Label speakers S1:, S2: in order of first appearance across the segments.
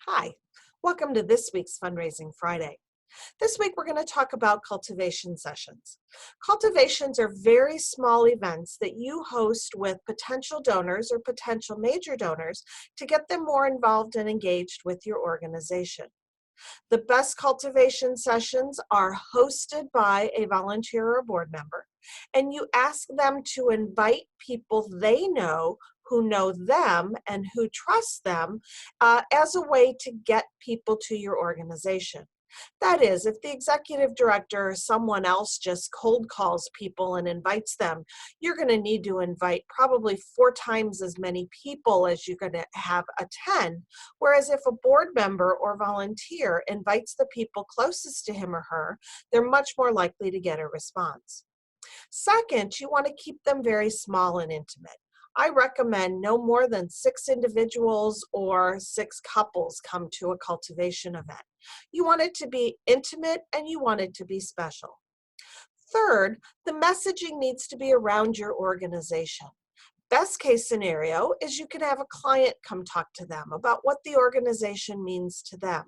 S1: Hi, welcome to this week's Fundraising Friday. This week we're going to talk about cultivation sessions. Cultivations are very small events that you host with potential donors or potential major donors to get them more involved and engaged with your organization. The best cultivation sessions are hosted by a volunteer or board member, and you ask them to invite people they know who know them and who trust them as a way to get people to your organization. That is, if the executive director or someone else just cold calls people and invites them, you're going to need to invite probably 4 times as many people as you're going to have attend. Whereas if a board member or volunteer invites the people closest to him or her, they're much more likely to get a response. Second, you want to keep them very small and intimate. I recommend no more than 6 individuals or 6 couples come to a cultivation event. You want it to be intimate and you want it to be special. Third, the messaging needs to be around your organization. Best case scenario is you can have a client come talk to them about what the organization means to them.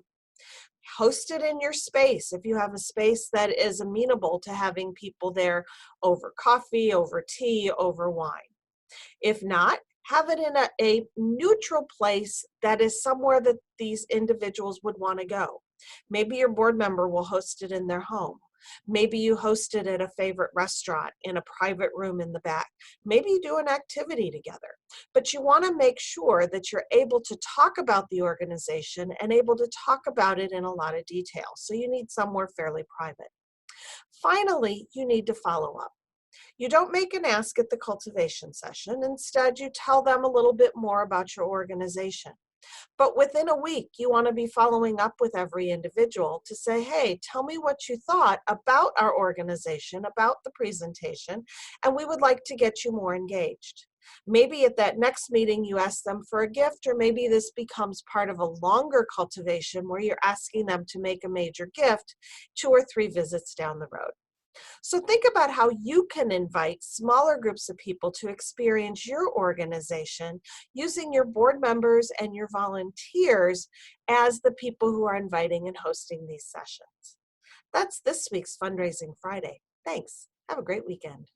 S1: Host it in your space if you have a space that is amenable to having people there over coffee, over tea, over wine. If not, have it in a neutral place that is somewhere that these individuals would want to go. Maybe your board member will host it in their home. Maybe you host it at a favorite restaurant in a private room in the back. Maybe you do an activity together. But you want to make sure that you're able to talk about the organization and able to talk about it in a lot of detail. So you need somewhere fairly private. Finally, you need to follow up. You don't make an ask at the cultivation session. Instead, you tell them a little bit more about your organization. But within a week, you want to be following up with every individual to say, hey, tell me what you thought about our organization, about the presentation, and we would like to get you more engaged. Maybe at that next meeting, you ask them for a gift, or maybe this becomes part of a longer cultivation where you're asking them to make a major gift 2 or 3 visits down the road. So think about how you can invite smaller groups of people to experience your organization using your board members and your volunteers as the people who are inviting and hosting these sessions. That's this week's Fundraising Friday. Thanks. Have a great weekend.